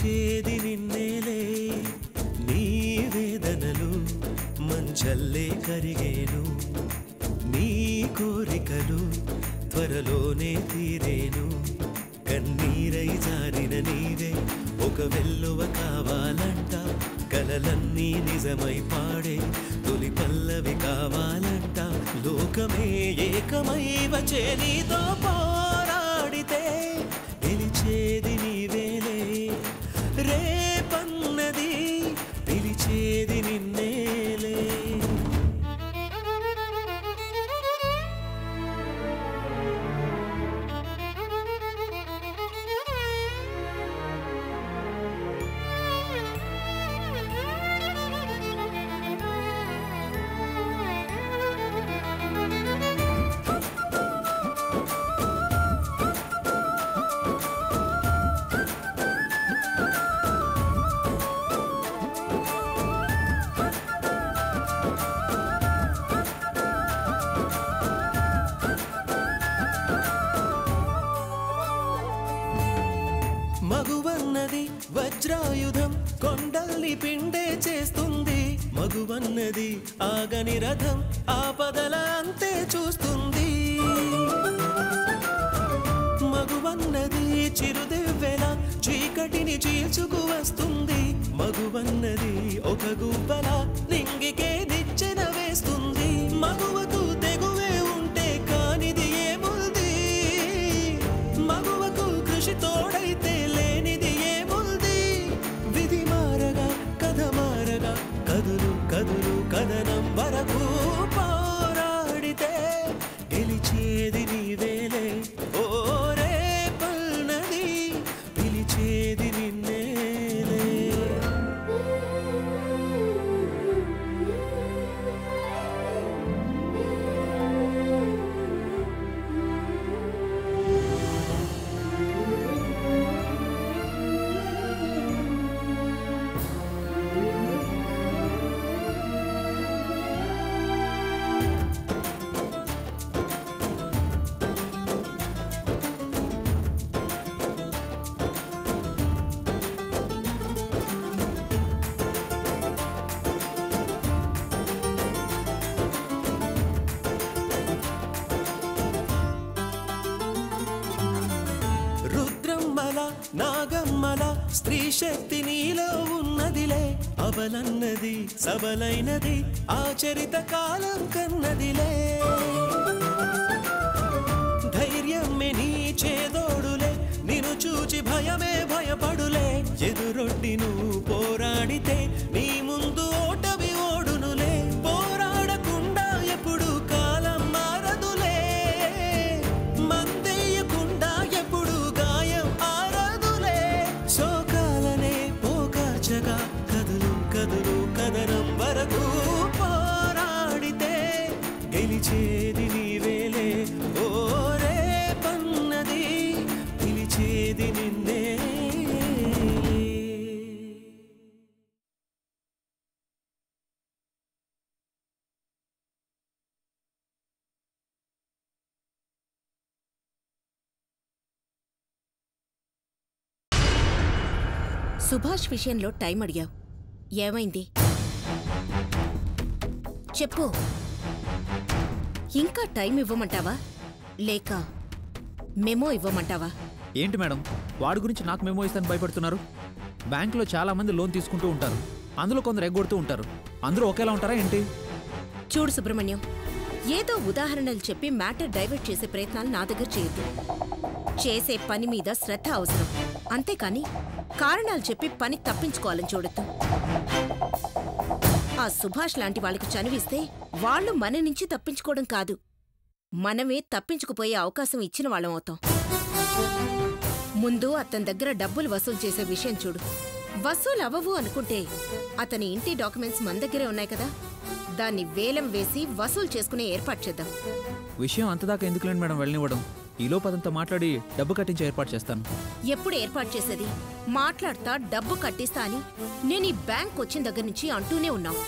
పిలిచేది నిన్నేలే నీ వేదనలు మంచల్లే కరిగేను నీ కోరికలు త్వరలోనే తీరేను కన్నీరై జారిన నీవే ఒక వెల్లువ కావాలంట కలలన్నీ నిజమై పాడే తొలి పల్లవి కావాలంట లోకమే ఏకమై వచ్చే నీతో పోరాడితే గెలిచేది నీవేలే రేపన్నది పిలిచేది నిన్నేలే మగువన్నది వజ్రాయుధం కొండల్ని పిండే చేస్తుంది మగువన్నది ఆగని రథం ఆపదల అంతే చూస్తుంది మగువన్నది చిరుదివ్వెల చీకటిని చీల్చుకు వస్తుంది మగువన్నది ఒక గువ్వల నింగికే నిచ్చెన వేస్తుంది మగువకు తెగువే ఉంటే కానిది ఏముంది మగువకు కృషి తోడైతే లేనిది ఏముంది విధి మారగా కథ మారగా కదులు కదులు కథనం వరకు పోరాడితే గెలిచేది నీవేలే ఓ రేపన్నది పిలిచేది నిన్నేలే నాగమ్మల స్త్రీ శక్తి నీలో ఉన్నదిలే అవలన్నది సబలైనది ఆచరిత కాలం కన్నదిలే ధైర్యమే నీ చేదోడులే నిన్ను చూచి భయమే భయపడులే ఎదురొడ్డి నువ్వు పోరాడితే నీ ముందు ఓటమి ఓడునులే పోరాడకుండా ఎప్పుడు కాలం మారదులే మందేయకుండా ఎప్పుడు గాయం కదులు కదులు కదనం వరకు పోరాడితే గెలిచేది నీవేలే ఓ రేపన్నది పిలిచేది నిన్నే సుభాష్ విషయంలో టైం అడిగావు ఏమైంది చెప్పు ఇంకా టైం ఇవ్వమంటావా లేక మెమో ఇవ్వమంటావా ఏంటి మేడం వాడి గురించి నాకు మెమో ఇస్తాను భయపడుతున్నారు బ్యాంకులో చాలా మంది లోన్ తీసుకుంటూ ఉంటారు అందులో కొందరు ఎగ్గొడుతూ ఉంటారు అందరూ ఒకేలా ఉంటారా ఏంటి చూడు సుబ్రహ్మణ్యం ఏదో ఉదాహరణలు చెప్పి మ్యాటర్ డైవర్ట్ చేసే ప్రయత్నాలు నా దగ్గర చేయొద్దు చేసే పని మీద శ్రద్ధ అవసరం అంతేకాని కారణాలు చెప్పి పని తప్పించుకోవాలని చూడొద్దు ఆ సుభాష్ లాంటి వాళ్ళకి చనివిస్తే వాళ్ళు మన నుంచి తప్పించుకోవడం కాదు మనమే తప్పించుకుపోయే అవకాశం ఇచ్చిన వాళ్ళం అవుతాం ముందు అతని దగ్గర డబ్బులు వసూలు చేసే విషయం చూడు వసూలు అవ్వవు అనుకుంటే అతని ఇంటి డాక్యుమెంట్స్ మన దగ్గరే ఉన్నాయి కదా దాన్ని వేలం వేసి వసూలు చేసుకునే ఏర్పాటు చేద్దాం విషయం అంతదాకా ఎందుకులేండి మేడం వెళ్ళనివ్వడం ఈలో పదంతో మాట్లాడి డబ్బు కట్టించే ఏర్పాటు చేస్తాను ఎప్పుడు ఏర్పాటు చేసేది మాట్లాడతా డబ్బు కట్టిస్తా అని నేను ఈ బ్యాంక్ వచ్చిన దగ్గర నుంచి అంటూనే ఉన్నావు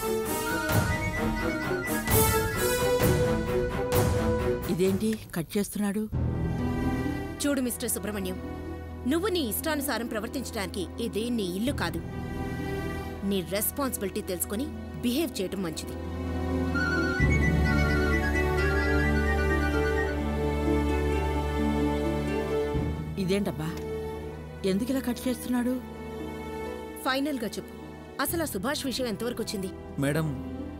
ఇదేంటి కట్ చేస్తున్నాడు చూడు మిస్టర్ సుబ్రహ్మణ్యం నువ్వు నీ ఇష్టానుసారం ప్రవర్తించడానికి ఇది నీ ఇల్లు కాదు. నీ రెస్పాన్సిబిలిటీ తెలుసుకొని బిహేవ్ చేయటం మంచిది. ఇదేంటబ్బా, ఎందుకు ఇలా కట్ చేస్తున్నాడు? ఫైనల్గా చెప్పు, అసలు ఆ సుభాష్ విషయం ఎంతవరకు వచ్చింది? మేడం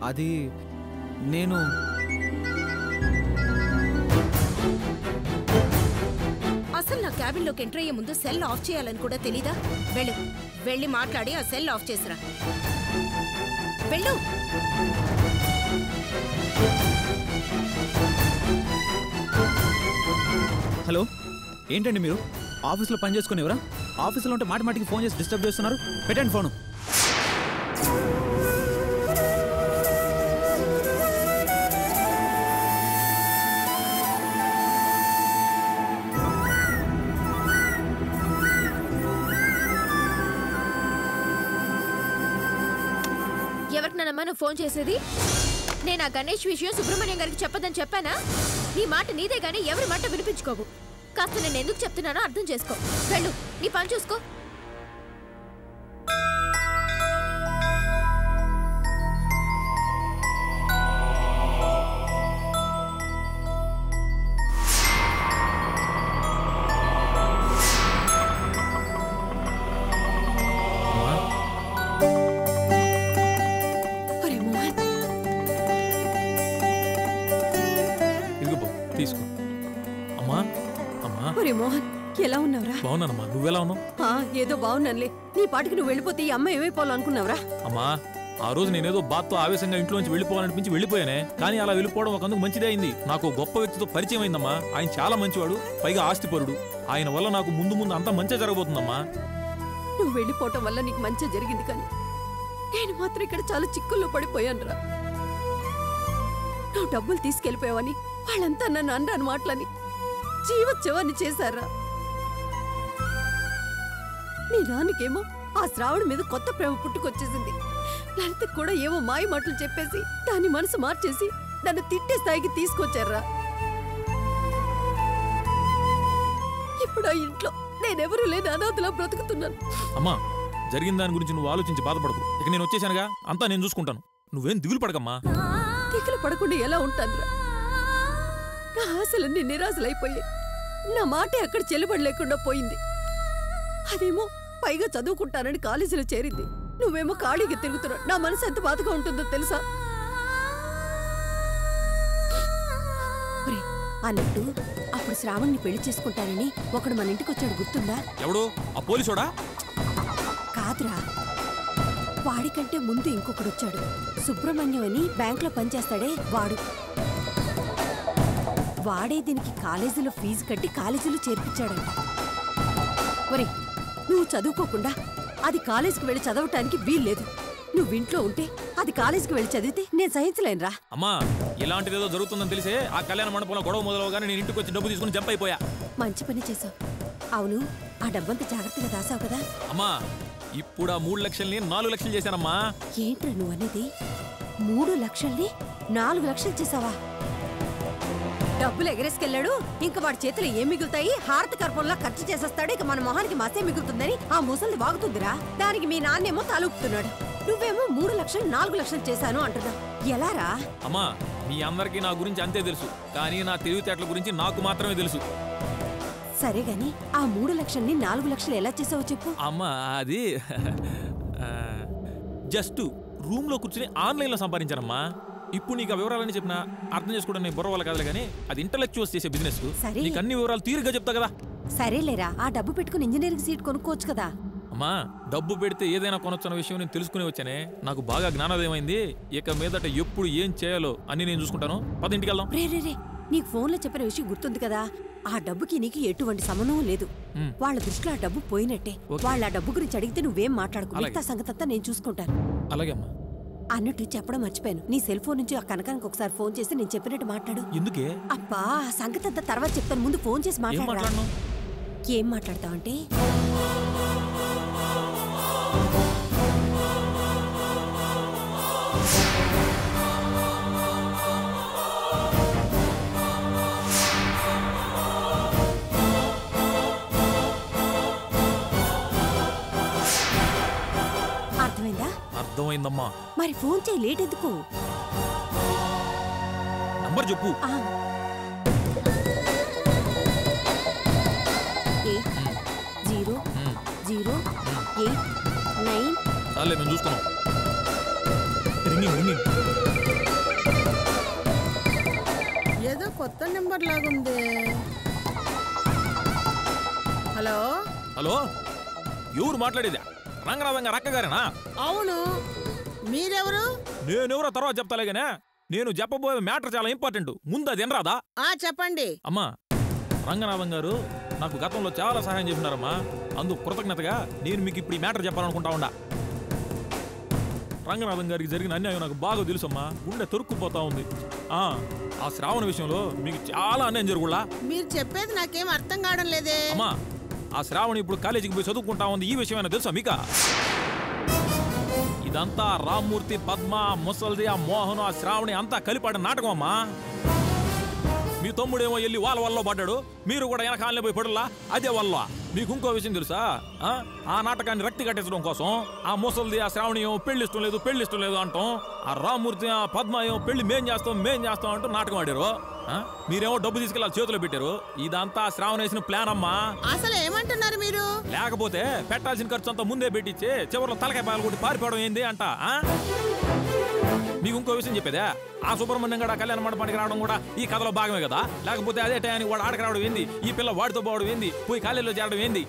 అది నేను అసలు నా క్యాబిన్లోకి ఎంటర్ అయ్యే ముందు సెల్ ఆఫ్ చేయాలని కూడా తెలీదా? వెళ్ళి మాట్లాడి ఆ సెల్ ఆఫ్ చేసిరా. వెళ్ళు. హలో, ఏంటండి మీరు ఆఫీస్లో పని చేసుకునేవరా? ఆఫీస్లో ఉంటే మాటికి ఫోన్ చేసి డిస్టర్బ్ చేస్తున్నారు. పెట్టండి ఫోను. ఎవరికైనా నువ్వు ఫోన్ చేసేది? నేను ఆ గణేష్ విషయం సుబ్రహ్మణ్యం గారికి చెప్పదని చెప్పానా? నీ మాట నీదే గానీ ఎవరి మాట వినిపించుకోవు. కాస్త నేను ఎందుకు చెప్తున్నానో అర్థం చేసుకో. వెళ్ళు, నీ పని చూసుకో. తీసుకో. అమ్మా అమ్మా. ఒరే మోహన్, ఎలా ఉన్నావురా? బాగున్నానమ్మా, నువ్వెలా ఉన్నావు? ఏదో బాగున్నానులే. నీ పాటికి నువ్వు వెళ్ళిపోతే ఈ అమ్మ ఏమైపోవాలనుకున్నావురా? అమ్మా, ఆ రోజు నేనేదో బాత్తో ఆవేశంగా ఇంట్లోంచి వెళ్ళిపోవాలనిపించి వెళ్ళిపోయానే. కానీ అలా వెళ్ళిపోవడం ఒకందుకు మంచిదే అయింది. నాకు గొప్ప వ్యక్తితో పరిచయం అయిందమ్మా. ఆయన చాలా మంచివాడు, పైగా ఆస్తిపరుడు. ఆయన వల్ల నాకు ముందు అంతా మంచిగా జరగబోతుందమ్మా. నువ్వు వెళ్ళిపోవటం వల్ల నీకు మంచి జరిగింది, కానీ నేను మాత్రం ఇక్కడ చాలా చిక్కుల్లో పడిపోయానురా. నువ్వు డబ్బులు తీసుకెళ్లిపోయావని వాళ్ళంతా నన్ను అన్నాను మాటలని జీవోత్సవాన్ని చేశారా. నీ నాన్నకేమో ఆ శ్రావణి మీద కొత్త ప్రేమ పుట్టుకొచ్చేసింది. లలిత కూడా ఏవో మాయ మాటలు చెప్పేసి దాని మనసు మార్చేసి నన్ను తిట్టే స్థాయికి తీసుకొచ్చారా. ఇప్పుడు ఆ ఇంట్లో నేనెవరూ లేని అనాథలా బ్రతుకుతున్నాను. అమ్మా, జరిగిన దాని గురించి నువ్వు ఆలోచించి బాధపడకు. ఇక నేను వచ్చేసానుగా, అంతా నేను చూసుకుంటాను. నువ్వేం దిగులు పడకమ్మా. దిగులు పడకుండా ఎలా ఉంటానురా? నా ఆశలన్నీ నిరాశలైపోయాయి. నా మాటే అక్కడ చెల్లుబడి లేకుండా పోయింది. అదేమో పైగా చదువుకుంటానని కాలేజీలో చేరింది. నువ్వేమో ఖాళీగా తిరుగుతున్నావు. నా మనసు ఎంత బాధగా ఉంటుందో తెలుసా? అన్నట్టు అప్పుడు శ్రావణ్ని పెళ్లి చేసుకుంటానని ఒకడు మన ఇంటికి వచ్చాడు, గుర్తుందా? ఎవడు? ఆ పోలీసోడా? కాదురా, వాడికంటే ముందు ఇంకొకడు వచ్చాడు. సుబ్రహ్మణ్యం అని బ్యాంకులో పనిచేస్తాడే వాడు. వాడే దీనికి కాలేజీలో ఫీజు కట్టి కాలేజీలో చేర్పించాడంట. ఒరే, నువ్వు చదువుకోకుండా అది కాలేజీకి వెళ్ళి చదవటానికి వీల్లేదు. నువ్వు ఇంట్లో ఉంటే అది కాలేజీకి వెళ్ళి చదివితే నేను సహించలేనురా. అమ్మా, ఇలాంటిదేదో జరుగుతుందని తెలిసే ఆ కళ్యాణ మండపంలో గొడవ మొదలవగానే నేను ఇంటికి వచ్చి డబ్బు తీసుకుని జంప్ అయిపోయా. మంచి పని చేసావు. అవును, ఆ డబ్బంతా జాగ్రత్తగా దాసావు కదా? అమ్మా, ఇప్పుడు ఆ 3 లక్షల్ని 4 లక్షలు చేశానమ్మా. ఏంట్రా నువ్వు అనేది? 3 లక్షల్ని 4 లక్షలు చేసావా? డబ్బులు ఎగరేసుకెళ్ళాడు, ఇంక వాడి చేతులు ఏం మిగులుతాయి? హారత కర్పంలా ఖర్చు చేసేస్తాడు. ఇక మన మొహానికి మసే మిగులుతుందని ఆ ముసలిది వాగుతుందిరా. దానికి మీ నాన్నేమో తలూపుతున్నాడు. నువ్వేమో 3 లక్షలు 4 లక్షలు చేశాను అంటున్నావు. ఎలారా? అమ్మా, మీ అందరికీ నా గురించి అంతే తెలుసు, కానీ నా తెలివితేటల గురించి నాకు మాత్రమే తెలుసు. సరే గాని ఆ 3 లక్షల్ని 4 లక్షలు ఎలా చేసావో చెప్పు. అమ్మా, అది జస్ట్ రూమ్ లో కూర్చుని ఆన్లైన్ లో సంపాదించానమ్మా. ఇప్పుడు నీకు ఆ వివరాలని చెప్పినా అర్థం చేసుకోవడం నీ బుర్ర వల్ల కాదులే, కానీ అది ఇంటలెక్చువల్స్ చేసే బిజినెస్. నీకు అన్ని వివరాలు తీరుగా చెప్తా కదా. సరేలేరా, ఆ డబ్బు పెట్టుకుని ఇంజనీరింగ్ సీట్ కొనుక్కోవచ్చు కదా. అమ్మా, డబ్బు పెడితే ఏదైనా కొనొచ్చన్న విషయం నేను తెలుసుకుని వచ్చానే. నాకు బాగా జ్ఞానోదయమైంది. ఇక మీదట ఎప్పుడు ఏం చేయాలో అన్ని నేను చూసుకుంటాను. 10 ఇంటికి వెళ్దాం. రే, నీకు ఫోన్లో చెప్పిన విషయం గుర్తుంది కదా? ఆ డబ్బుకి నీకు ఎటువంటి సంబంధం లేదు. వాళ్ళ దృష్టిలో ఆ డబ్బు పోయినట్టే. వాళ్ళ ఆ డబ్బు గురించి అడిగితే నువ్వేం మాట్లాడుకో. మిగతా సంగతంతా నేను చూసుకుంటాను. అలాగే అమ్మా. అన్నట్టు చెప్పడం మర్చిపోయాను. నీ సెల్ ఫోన్ నుంచి ఆ కనకానికి ఒకసారి ఫోన్ చేసి నేను చెప్పినట్టు మాట్లాడు. ఎందుకే? అబ్బా, ఆ సంగతంతా తర్వాత చెప్తాను. ముందు ఫోన్ చేసి మాట్లాడను. ఏం మాట్లాడతావంటే, అర్థమైందా? అర్థమైందమ్మా. మరి ఫోన్ చేయి, లేట్ ఎందుకు? నంబర్ చెప్పు. 80089. చాలే, మేము చూసుకున్నాం. రింగింగ్. ఏదో కొత్త నెంబర్ లాగుంది. హలో హలో, ఎవరు మాట్లాడేదా? రంగనాథంగా రక్క గారేనా? అవును, మీరెవరు? నేనెవరో తర్వాత చెప్తాలేగానే, నేను చెప్పబోయే మ్యాటర్ చాలా ఇంపార్టెంట్. ముందు అది ఎనరాదా? చెప్పండి. అమ్మా, రంగనాథం గారు నాకు గతంలో చాలా సహాయం చేస్తున్నారమ్మా. అందుకు కృతజ్ఞతగా నేను మీకు ఇప్పుడు ఈ మ్యాటర్ చెప్పాలనుకుంటా ఉండా. రంగనాథం గారికి జరిగిన అన్యాయం నాకు బాగా తెలుసమ్మా. గుండె తొరుక్కుపోతా ఉంది. ఆ శ్రావణ విషయంలో మీకు చాలా అన్యాయం జరుగులా. మీరు చెప్పేది నాకేం అర్థం కావడం లేదే. అమ్మా, ఆ శ్రావణి ఇప్పుడు కాలేజీకి పోయి చదువుకుంటా ఉంది. ఈ విషయమైనా తెలుసా మీకా? ఇదంతా రామ్మూర్తి, పద్మ, ముసల్ది, ఆ మోహన్, ఆ శ్రావణి అంతా కలిపాడిన నాటకం అమ్మా. మీ తమ్ముడేమో వెళ్ళి వాళ్ళ వల్ల పడ్డాడు, మీరు కూడా వెనకాలనే పోయి పడులా. అదే వల్ల మీకు ఇంకో విషయం తెలుసా? ఆ నాటకాన్ని రక్తి కట్టించడం కోసం ఆ ముసల్ది, ఆ శ్రావణి ఏమో పెళ్లి ఇష్టం లేదు అంటాం. ఆ రామ్మూర్తి, ఆ పద్మ ఏమో పెళ్లి మేం చేస్తాం అంటూ నాటకం ఆడారు. మీరేమో డబ్బు తీసుకెళ్ళి చేతిలో పెట్టారు. ఇదంతా శ్రావణ వేసిన ప్లాన్ అమ్మా. అసలు ఏమంటున్నారు మీరు? లేకపోతే పెట్టాల్సిన ఖర్చు అంతా ముందే పెట్టించి చివరిలో తలకాయ పాలు కొట్టి పారిపోవడం ఏంది అంట. మీకు ఇంకో విషయం చెప్పేదా? ఆ సుబ్రహ్మణ్యం గడ కళ్యాణ మండపానికి రావడం కూడా ఈ కథలో భాగమే కదా. లేకపోతే అదే టయానికి వాడు ఆడకి రావడం ఏంది, ఈ పిల్ల వాడితో పోవడం ఏంది, పోయి కాలేజీలో చేరడం ఏంది,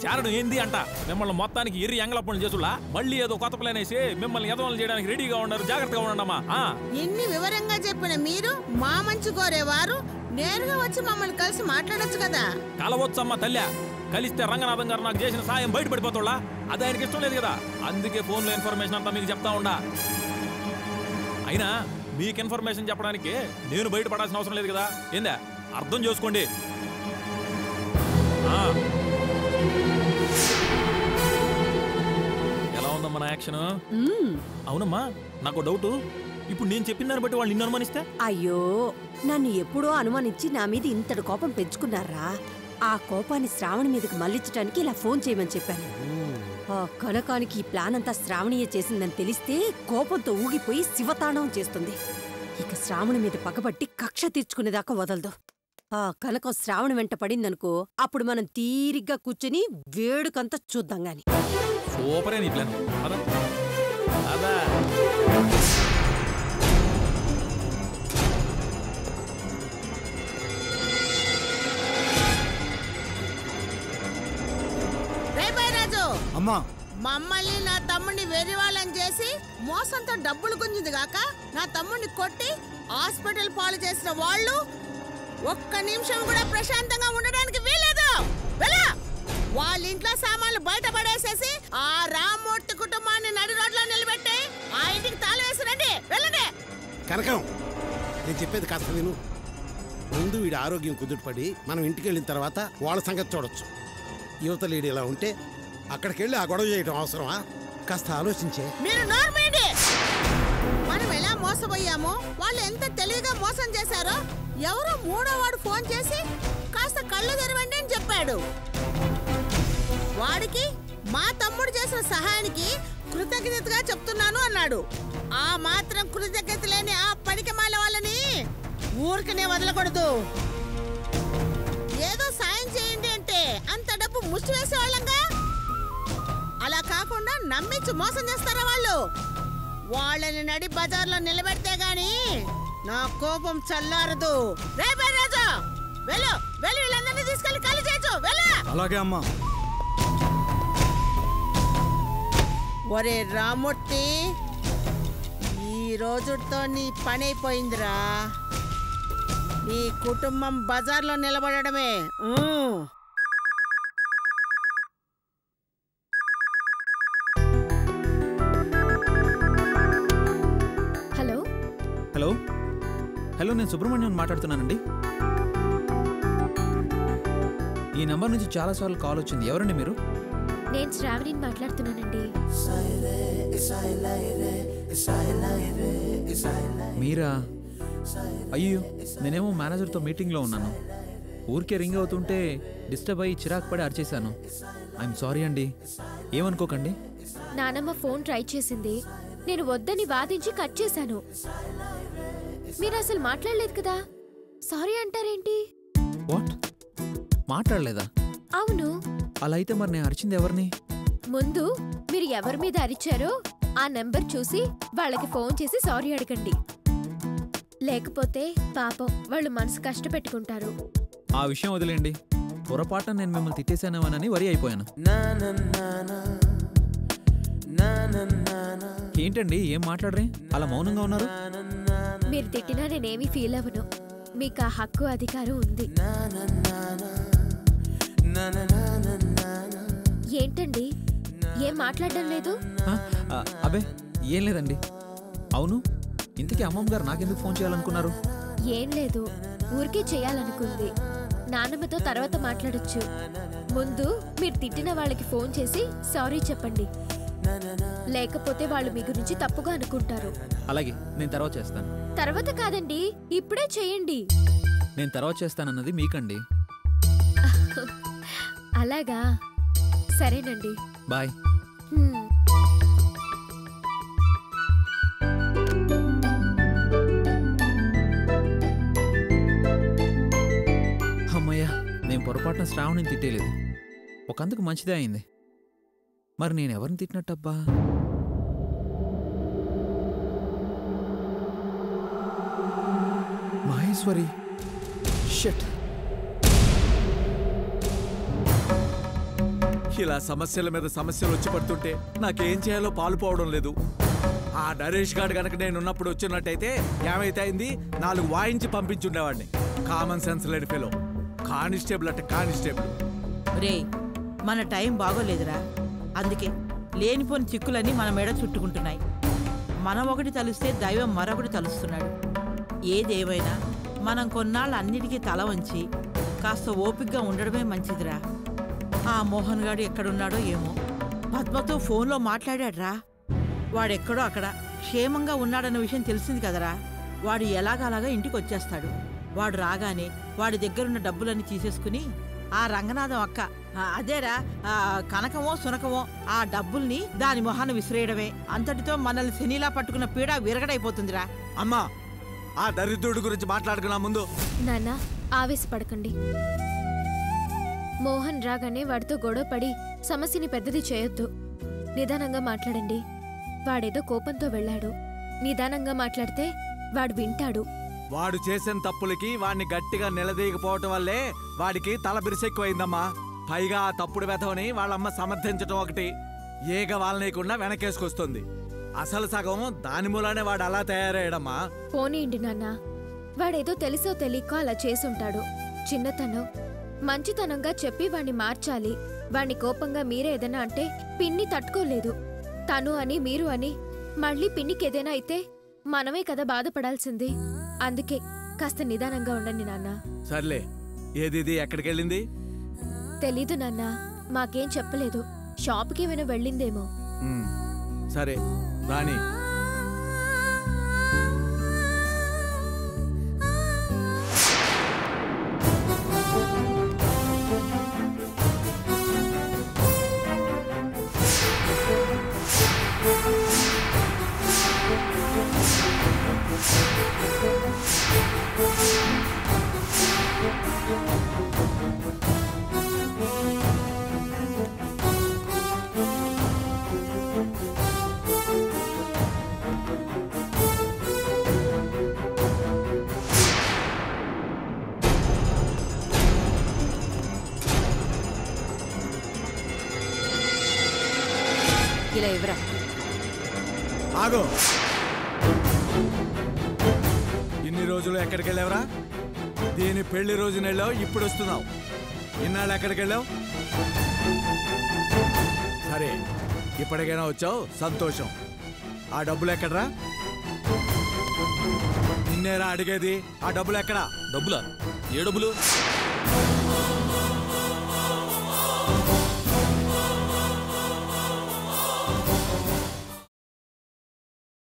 చేరడం ఏంది అంట. మిమ్మల్ని మొత్తానికి ఎర్రి ఎంగళప్పని చేసులా మళ్ళీ ఏదో కొత్త ప్లాన్ వేసి మిమ్మల్ని ఎదవలు చేయడానికి రెడీగా ఉన్నారు. జాగ్రత్తగా ఉండమ్మా. ఎన్ని వివరంగా చెప్పిన మీరు మా మంచి కోరేవారు నేరుగా వచ్చి మమ్మల్ని కలిసి మాట్లాడొచ్చు కదా. కలవచ్చమ్మా తల్లి. కలిస్తే రంగనాథం గారు నాకు చేసిన సాయం బయటపడిపోతాడా? అది ఆయనకి ఇష్టం లేదు కదా. అందుకే ఫోన్లో ఇన్ఫర్మేషన్ అంతా మీకు చెప్తా ఉండా. అయినా మీకు ఇన్ఫర్మేషన్ చెప్పడానికి నేను బయటపడాల్సిన అవసరం లేదు కదా. ఏందా, అర్థం చేసుకోండి. ఎలా ఉందమ్మా నా యాక్షన్? అవునమ్మా, నాకు డౌట్. ఇప్పుడు నేను చెప్పిన దాన్ని బట్టి వాళ్ళు నిన్ను అనుమానిస్తే? అయ్యో, నన్ను ఎప్పుడో అనుమానించి నా మీద ఇంతటి కోపం పెంచుకున్నారా? ఆ కోపాన్ని శ్రావణి మీదకి మళ్లించడానికి ఇలా ఫోన్ చేయమని చెప్పాను. ఆ కనకానికి ఈ ప్లాన్ అంతా శ్రావణియే చేసిందని తెలిస్తే కోపంతో ఊగిపోయి శివతాండవం చేస్తుంది. ఇక శ్రావణి మీద పగబట్టి కక్ష తీర్చుకునేదాకా వదలదు. ఆ కనకం శ్రావణి వెంట పడిందనుకో, అప్పుడు మనం తీరిగ్గా కూర్చుని వేడుకంతా చూద్దాం గాని. సూపరే నీ ప్లాన్. అదా అమ్మా, మమ్మల్ని నా తమ్ముడిని వెర్రివాళ్ళని చేసి మోసంతో డబ్బులు గుంజింది గాక నా తమ్ముడిని కొట్టి హాస్పిటల్ పాలు చేసిన వాళ్ళు ఒక్క నిమిషం కూడా ప్రశాంతంగా ఉండడానికి వీలేదు. వాళ్ళ ఇంట్లో సామాన్లు బయట పడేసేసి ఆ రామ్మూర్తి కుటుంబాన్ని నడి రోడ్లో నిలబెట్టి ఆ ఇంటికి తాళం వేసి రండి. వెళ్ళండి. కనకం, నేను చెప్పేది కాస్త విను. ముందు వీడి ఆరోగ్యం కుదుటపడి మనం ఇంటికి వెళ్ళిన తర్వాత వాళ్ళ సంగతి చూడొచ్చు. యువత లీడు ఇలా ఉంటే అక్కడికి వెళ్ళి ఆ గొడవ చేయడం అవసరమా? కాస్త ఆలోచించే. మీరు నోర్మేండి. మనం ఎలా మోసపోయామో, వాళ్ళు ఎంత తెలివిగా మోసం చేశారో ఎవరో మూడో వాడు ఫోన్ చేసి కాస్త కళ్ళు తెరవండి అని చెప్పాడు. వాడికి మా తమ్ముడు చేసిన సహాయానికి కృతజ్ఞతగా చెప్తున్నాను అన్నాడు. ఆ మాత్రం కృతజ్ఞత లేని ఆ పనికిమాల వాళ్ళని ఊరికనే వదలకూడదు. ఏదో సాయం చేయండి అంటే అంత డబ్బు ముష్టి వేసేవాళ్ళంగా. అలా కాకుండా నమ్మించి మోసం చేస్తారా వాళ్ళు? వాళ్ళని నడి బజార్లో నిలబెడితే గాని నా కోపం చల్లారదు. రేపే రాజు వెళ్ళు, వెళ్ళి వీళ్ళందరినీ తీసుకెళ్లి ఖాళీ చేయొచ్చు. వెళ్ళు. అలాగే అమ్మా. ఒరే రామ్మూర్తి, ఈ రోజుతో నీ పని అయిపోయిందిరా. నీ కుటుంబం బజార్లో నిలబడమే. హలో, నేను సుబ్రహ్మణ్యం మాట్లాడుతున్నానండి. ఈ నంబర్ నుంచి చాలాసార్లు కాల్ వచ్చింది. ఎవరండి మీరు? నేను శ్రావణిని మాట్లాడుతున్నానండి. మీరా? అయ్యో, నేనేమో మేనేజర్తో మీటింగ్లో ఉన్నాను. ఊరికే రింగ్ అవుతుంటే డిస్టర్బ్ అయ్యి చిరాకు పడి అరిచేశాను. ఐఎమ్ సారీ అండి, ఏమనుకోకండి. నానమ్మ ఫోన్ ట్రై చేసింది, నేను వద్దని వాదించి కట్ చేశాను. మీరు అసలు మాట్లాడలేదు కదా, సారీ అంటారేంటి? వాట్? మాట్లాడలేదా? అవును. అలా అయితే మరి నేను అరిచింది ఎవరిని? ముందు మీరు ఎవరి మీద అరిచారో ఆ నెంబర్ చూసి వాళ్ళకి ఫోన్ చేసి సారీ అడగండి. లేకపోతే పాపం వాళ్ళు మనసు కష్టపెట్టుకుంటారు. ఆ విషయం వదిలేండి. పొరపాటున నేను మిమ్మల్ని తిట్టేశానేమోనని వరి అయిపోయాను. ఏంటండి ఏం మాట్లాడరే? అలా మౌనంగా ఉన్నారు. మీరు తిట్టినా నేనేమీ ఫీల్ అవ్వను. మీకు ఆ హక్కు అధికారం ఉంది. ఏంటండి ఏం మాట్లాడడం లేదు? అబే ఏం లేదండి. అవును, ఇంతకీ అమ్మమ్మ గారు నాకెందుకు ఫోన్ చేయాలనుకున్నారు? ఏం లేదు, ఊరికే చేయాలనుకుంది. నాన్నమ్మతో తర్వాత మాట్లాడొచ్చు. ముందు మీరు తిట్టిన వాళ్ళకి ఫోన్ చేసి సారీ చెప్పండి. లేకపోతే వాళ్ళు మీ గురించి తప్పుగా అనుకుంటారు. అలాగే, నేను తర్వాత చేస్తాను. తర్వాత కాదండి, ఇప్పుడే చేయండి. నేను తర్వాత చేస్తానన్నది మీకండి. అలాగా, సరేనండి. బాయ్. అమ్మయ్యా, నేను పొరపాటున శ్రావణిని తిట్టేలేదు. ఒకందుకు మంచిదే అయింది. మరి నేను ఎవరిని తిట్టినట్టబ్బా? మహేశ్వరి. షట్. ఇలా సమస్యల మీద సమస్యలు వచ్చి పడుతుంటే నాకేం చేయాలో పాలుపోవడం లేదు. ఆ నరేష్ గారు గనక నేనున్నప్పుడు వచ్చినట్టయితే ఏమైతే అయింది, 4 వాయించి పంపించుండేవాడిని. కామన్ సెన్స్ లేని ఫెలో. కానిస్టేబుల్ అంటే కానిస్టేబుల్. రే, మన టైం బాగోలేదురా. అందుకే లేనిపోని చిక్కులన్నీ మన మెడ చుట్టుకుంటున్నాయి. మనం ఒకటి తలుస్తే దైవం మరొకటి తలుస్తున్నాడు. ఏదేమైనా మనం కొన్నాళ్ళు అన్నిటికీ తల వంచి కాస్త ఓపికగా ఉండడమే మంచిదిరా. ఆ మోహన్ గారు ఎక్కడున్నాడో ఏమో. పద్మతో ఫోన్లో మాట్లాడాడ్రా. వాడెక్కడో అక్కడ క్షేమంగా ఉన్నాడన్న విషయం తెలిసింది కదరా. వాడు ఎలాగలాగా ఇంటికి వచ్చేస్తాడు. వాడు రాగానే వాడి దగ్గరున్న డబ్బులన్నీ తీసేసుకుని ఆ రంగనాథం అక్క, అదేరా కనకమో సునకమో, ఆ డబ్బుల్ని దాని మొహాన్ని విసిరేయడమే. అంతటితో మనల్ని శనిలా పట్టుకున్న పీడ విరగడైపోతుందిరా. అమ్మా, ఆ దరిద్రుడి గురించి మాట్లాడుకున్నా ముందు. నాన్న, ఆవేశపడకండి. మోహన్ రాగానే వాడితో గొడవపడి సమస్యని పెద్దది చేయొద్దు. నిదానంగా మాట్లాడండి. వాడేదో కోపంతో వెళ్ళాడు. నిదానంగా మాట్లాడితే వాడు వింటాడు. వాడు చేసిన తప్పులకి వాడిని గట్టిగా నిలదీయకపోవటం వల్లే వాడికి తల బిరుసెక్కువైందమ్మా. పైగా ఆ తప్పుడు వెధవని వాళ్ళమ్మ సమర్థించటం ఒకటి. ఏగ వాళ్ళనీయకుండా వెనకేసుకొస్తుంది. అసలు సగం దాని మూలానే వాడు అలా తయారయ్యాడమ్మా. పోనీయండి నాన్న, వాడేదో తెలుసో తెలియకో అలా చేసుంటాడు. చిన్నతనం, మంచితనంగా చెప్పి వాణ్ణి మార్చాలి. వాణ్ణి కోపంగా మీరే ఏదైనా అంటే పిన్ని తట్టుకోలేదు. తను అని మీరు అని మళ్ళీ పిన్నికేదైనా అయితే మనమే కదా బాధపడాల్సింది. అందుకే కాస్త నిదానంగా ఉండండి నాన్న. సర్లే, ఏది ఎక్కడికెళ్ళింది? తెలీదు నాన్న, మాకేం చెప్పలేదు. షాప్కి ఏమైనా వెళ్ళిందేమో. సరే రాణి. ఇలా ఇవ్వరా. ఆగో, ఇన్ని రోజులు ఎక్కడికి వెళ్ళావురా? దీని పెళ్లి రోజున వెళ్ళావు, ఇప్పుడు వస్తున్నావు. ఇన్నాళ్ళు ఎక్కడికి వెళ్ళావు? సరే, ఇప్పటికైనా వచ్చావు, సంతోషం. ఆ డబ్బులు ఎక్కడరా? నిన్నేరా అడిగేది. ఆ డబ్బులు ఎక్కడా? డబ్బులా? ఏ డబ్బులు?